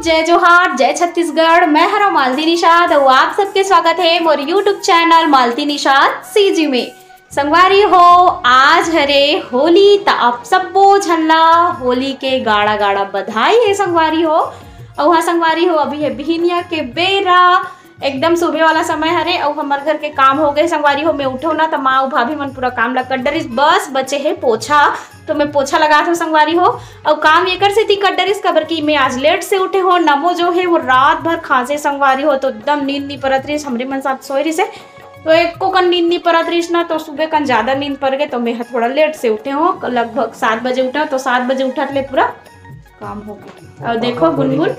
जय जोहार, जय छत्तीसगढ़। मैं हरा मालती निषाद और आप सबके स्वागत है मोर यूट्यूब चैनल मालती निषाद सीजी में। संगवारी हो आज हरे होली त आप सबो झल्ला होली के गाड़ा गाड़ा बधाई है संगवारी हो। और वहाँ संगवारी हो अभी है बिहनिया के बेरा, एकदम सुबह वाला समय हरे और हमारे घर के काम हो गए संगवारी हो। मैं उठो ना तो माँ और भाभी मन पूरा काम लग डरिस, बस बचे है पोछा, तो मैं पोछा लगा था संगवारी हो। और काम ये कर से थी कर डरिस कबर की मैं आज लेट से उठे हो। नमो जो है वो रात भर खांसे संगवारी हो, तो एकदम नींद नहीं परत रही, हमरे मन साथ सोई रही से, तो एक को कन नींद नहीं परत रही ना, तो सुबह कन ज्यादा नींद पड़ गए, तो मैं थोड़ा लेट से उठे हो, लगभग 7 बजे उठा, तो 7 बजे उठा ले पूरा काम हो गया। और देखो गुनगुन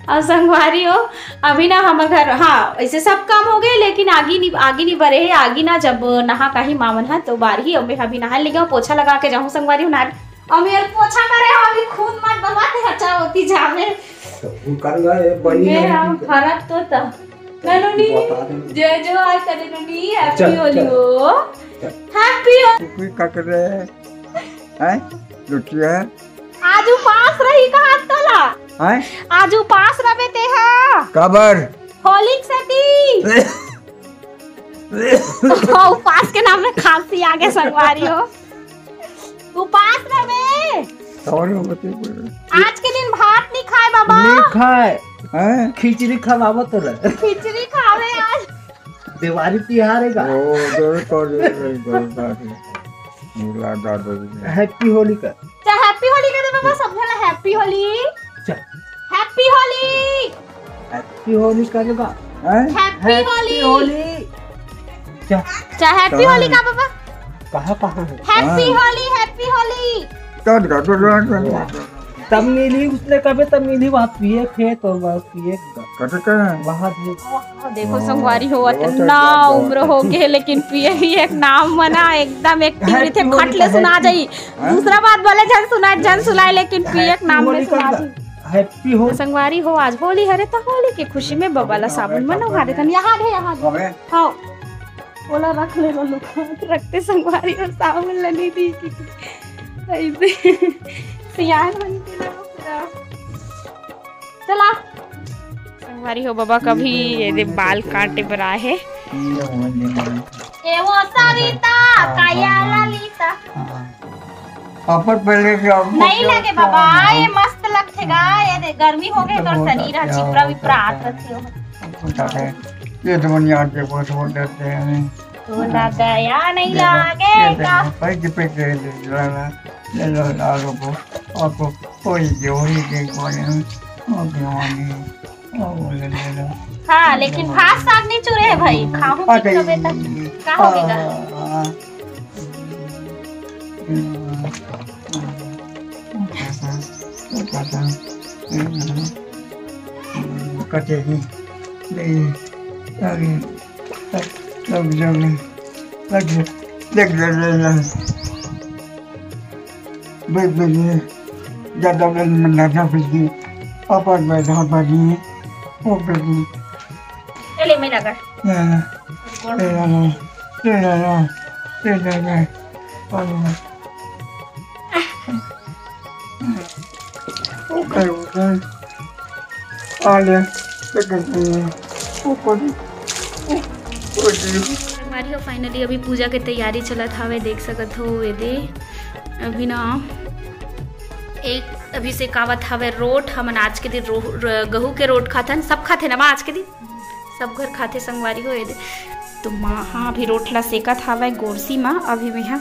और संगवारी हो अभी ना हमारे घर, हाँ ऐसे सब काम हो गए, लेकिन आगे नहीं बरे है। आगे ना जब नहा कहीं मामन है तो बार ही और मैं अभी नहा लेगा, पोछा लगा के जाऊँ संगवारी हो ना, और मेरे पोछा करे अभी खून मत बवाते अच्छा होती जावे फरक तो तब ननुनी जय जो आज करे ननुनी हैप्पी होली हो, हैप्पी होली का कर रहे हैं लुटिया आज उपास रही कहां तला हैं आज उपास रहे ते हा कबर होली सती उपास के नाम में खांसी आगे संगवारी हो। उपास रहे आज के दिन भात नहीं खाए बाबा, नहीं खाए हैं खिचड़ी खावा तो रहे, खिचड़ी खावे आज दिवाली त्योहार है का ओ हैप्पी होली का हैप्पी होली का बाबा सब जला happy Holi, happy Holi, happy Holi का लगा हैप्पी होली क्या हैप्पी होली का बाबा कहां है हैप्पी होली तब मिली उसने कभी तब मिली वहाँ पिए थे तो वहाँ पिए वहाँ देखो संगवारी हो इतना उम्र हो गए लेकिन पिए ही एक नाम बना एकदम एक्टिव थे खट ले सुना जाई, दूसरा बात बोले जन सुनाए लेकिन पिए एक नाम में सुना जाई। हैप्पी हो संगवारी हो आज होली हरे तो होली की खुशी में बबाला साबुन मनो हारे तन यहाँ है हाँ बोला रख ले लोग रखते संगवारी और साबुन लनी दी चला संगवारी हो बाबा कभी ये बाल काटे पर आए है वो सरिता काया ललिता नहीं लगे बाबा ये मस्त लगतेगा, ये गर्मी हो गई तो शरीर चिपरा विपरा आते ये तो मन याद के बहुत हो जाते हैं तो लगाया नहीं लगेगा ले लो आपको कोई जो ही देख हाँ लेकिन भात साग नहीं चुरे है भाई, खाऊं क्या होगा कटेगी ज्यादा मना फिर पापा बैठा बनी वो बेटी चले मैं लगा फाइनली अभी पूजा के तैयारी चलत हवे, देख सकत हो ये दे अभी ना एक अभी से कावत हवे रोट, हमन आज के दिन गहू के रोट खाथन, सब खाते ना आज के दिन सब घर खाते संगवारी हो ये दे, तो माँ हाँ अभी रोटला सेकत हवे गोरसी माँ, अभी मैं यहाँ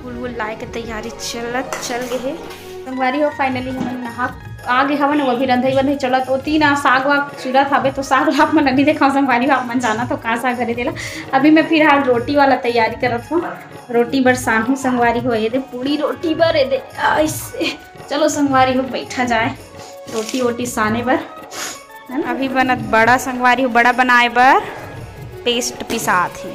फूल लाए के तैयारी चल गए है संगवारी हो। फाइनली हमन नहा आगे हवन वो भी रंधई वंधई चलत होती ना, साग वाग चुरत हवे तो साग लाभ मन नहीं देखा संगवारी हो, आप मन जाना तो कहाँ साग करे देला। अभी मैं फिलहाल रोटी वाला तैयारी करत हूँ, रोटी बर सानू संगवारी हो ये दे पूरी रोटी बर ये दे ऐसे, चलो संगवारी हो बैठा जाए रोटी वोटी साने बर है ना। अभी बनत बड़ा संगवारी हो, बड़ा बनाए बर पेस्ट पिसात ही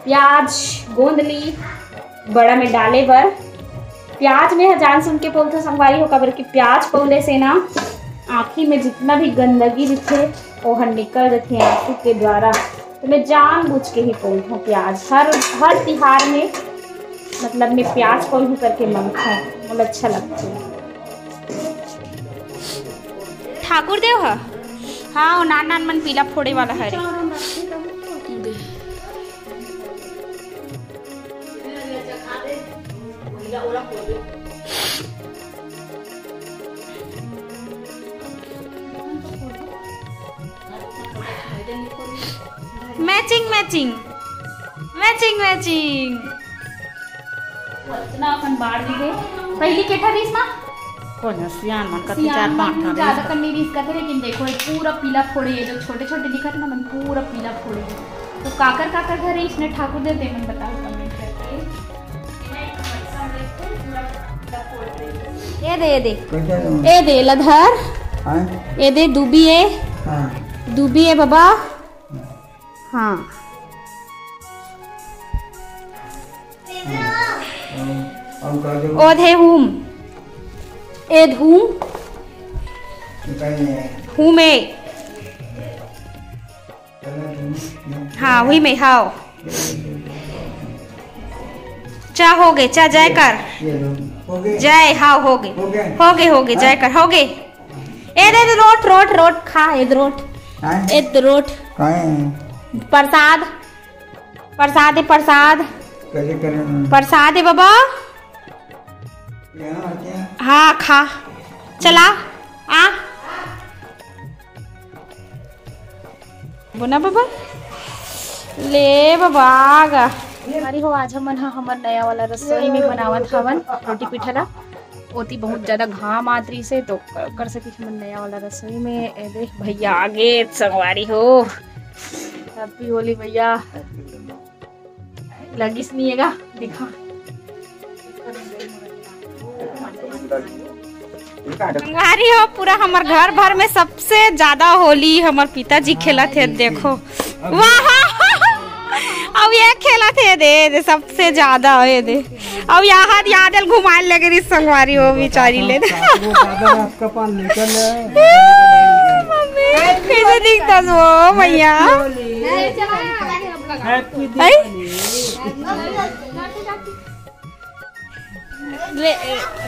प्याज गोंद ली बड़ा में डाले बर प्याज में जान सुन के बोलते संगवारी हो कबर की प्याज पौले से ना आँखी में जितना भी गंदगी दिखे वो हर निकल जाती है आंसू के द्वारा। तो मैं जानबूझ के ही पौलती हूँ प्याज, हर तिहार में मतलब मैं प्याज पौलू करके मंगता हूँ, बहुत अच्छा लगता है। ठाकुर देव है हाँ, वो नान नान मन पीला फोड़े वाला है। मैचिंग मैचिंग मैचिंग मैचिंग इतना अपन बाढ़ दी गए पहली केठा रीस ना कोन सियान मन कति सियान 4-5 मन ज्यादा कन्नी रीस करते, लेकिन देखो ये पूरा पीला फोड़े, ये जो छोटे छोटे दिखत ना मन पूरा पीला फोड़े। तो काकर काकर घर है इसने ठाकुर देव दे मन बताओ कमेंट करके। ये दे लधर, ये दे दूबी है, दूबी है बाबा हाँ। ओधे हुम एद हुम हुमे हाँ हुई में हाओ चा हो गए चा जय कर जय हाँ हो गए जय कर हो गए। एद रोट रोट रोट खा एद रोट प्रसाद प्रसाद प्रसाद प्रसाद है बाबा हाँ खा चला आ बोना बाबा ले बाबा आगा हमारी हो। आज हमन हमर नया वाला रसोई में बनावत हवन रोटी पिठला ओती बहुत ज्यादा घाम आतरी से तो कर सके हमन नया वाला रसोई में देख भैया आगे संगवारी हो। हैप्पी होली भैया लगिस नहीं है दिखा संगवारी हो। पूरा हमार घर भर में सबसे ज्यादा होली हमार पिताजी खेला थे देखो वाह अब ये खेला थे दे सबसे ज्यादा है दे अब यहाँ यादल घुमाए लगे रही संगवारी हो बेचारी ले कैसे दिखता वो भैया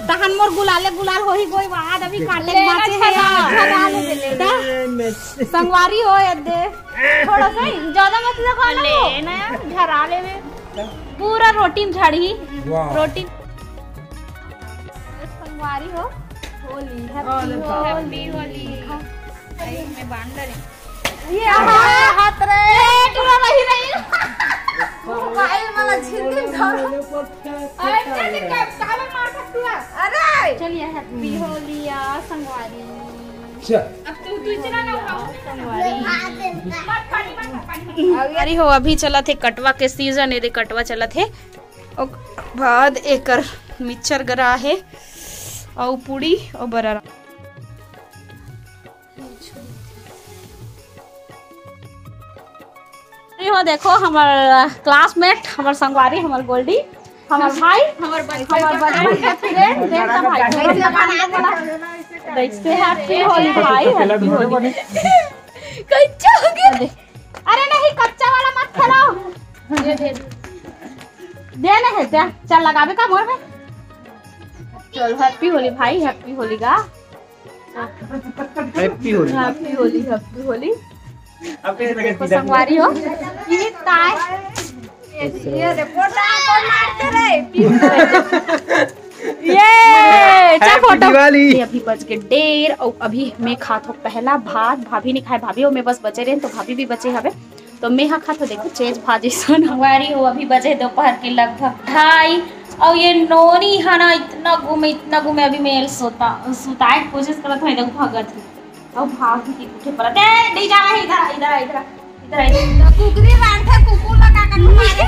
तहन मोर गुलाले गुलाल हो ही गोई बाद अभी काटे बाचे है संगवारी हो दे थोड़ा सा ज्यादा मत लगा ले ना झरा ले पूरा रोटी झड़ी रोटी संगवारी हो। होली हैप्पी होली मैं बांध रही ये हाथ रे टूरा नहीं रही मोबाइल वाला झिरकी धर अरे काले मार सकती है। अरे चलिए हैप्पी होली या संगवारी अब तू इतना ना उठाओ संगवारी अरे हो। अभी चला थे कटवा के सीजन है, कटवा चला थे और बाद एकर मिक्सचर गरा है और पूड़ी और बरारा हो। देखो हमार क्लासमेट हमार संगवारी हमार गोल्डी हमार भाई हमार फ्रेंड देखता भाई देखते हैप्पी होली भाई हैप्पी होली कच्चा हो गया। अरे नहीं कच्चा वाला मत खिलाओ दे ना है चल लगावे का मोर में चल हैप्पी होली भाई हैप्पी होली का happy Holi happy Holi happy Holi. देखो संगवारी हो ये ताय ये रिपोर्ट मारते रे ये चल फोटो अभी बज के 1:30 और अभी मैं खात हूँ पहला भात। भाभी ने खाए भाभी हो मैं बस बचे रहे तो भाभी भी बचे हवे तो मैं हाँ खात हूँ। देखो चेज भाजी संगवारी हो अभी बजे दोपहर के लगभग 2:30 और ये नोनी है ना इतना घूमे अभी मैं सुताए कोशिश करत हूँ देखो भगत है और भाग की उठे पर नहीं जा रहा है इधर कुकरी बांध है कुकू लगा कर मारे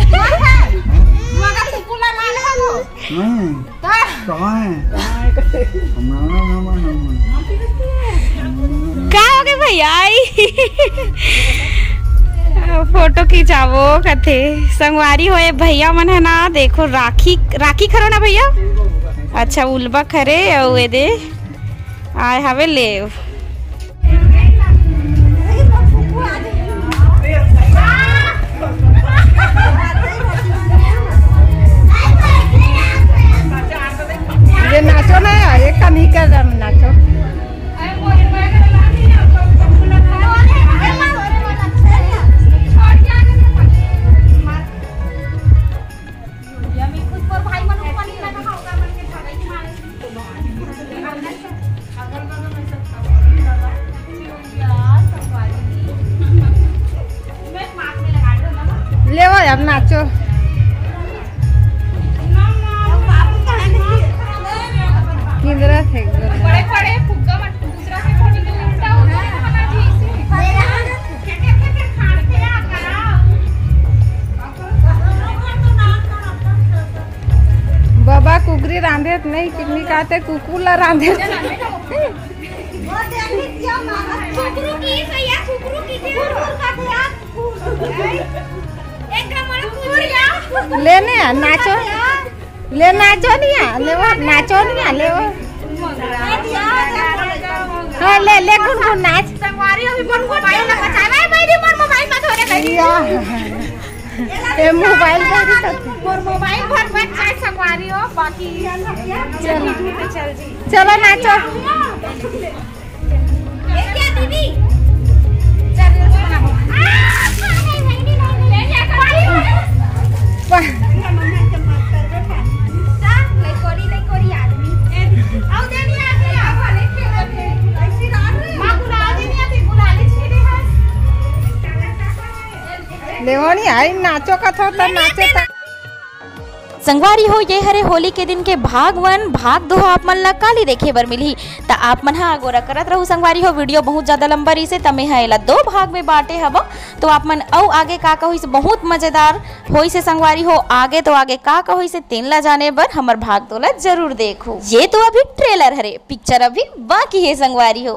मगर कुकू लगा ले वो कहां है क्या हो गया भैया फोटो खिंचावो कथे संगवारी होए भैया मन है ना। देखो राखी खरो ना भैया अच्छा उलबा खरे और ये दे आए हवे ले ये नाचो ना एक का नहीं कर रहा नाचो ले वो अब नाचो किधर थे बड़े बड़े फुग्गा मत दूसरा से फोटो तो उल्टा हो गया खाना जी बाबा कुकरी रांधे नहीं कितनी कहते कुकुला रांधे लेने नाचो ले नाचो नहीं ले वो नाचो नहीं ले वो हाँ ले गुनगुन नाच संगवारी अभी मोबाइल ना बचावे मेरी मोबाइल मत होने लगी ये मोबाइल मोबाइल भर बचाए संगवारी हो बाकी चलो नाचो क्या दीदी लेवनी आई नाचो का थो तो नाचे संगवारी हो ये हरे होली के दिन के भाग 1 भाग 2 आप मन ला काली देखे बर मिलही त आप मन हा गोरा करत रहू संगवारी हो वीडियो बहुत ज्यादा लंबा रही से तमे हा एला 2 भाग में बांटे हब तो आप मन औ आगे का होई से बहुत मजेदार होई से संगवारी हो आगे तो आगे का होई से तीन ला जाने बर हमर भाग 2 ला जरूर देखो ये तो अभी ट्रेलर हरे पिक्चर अभी बाकी है संगवारी हो।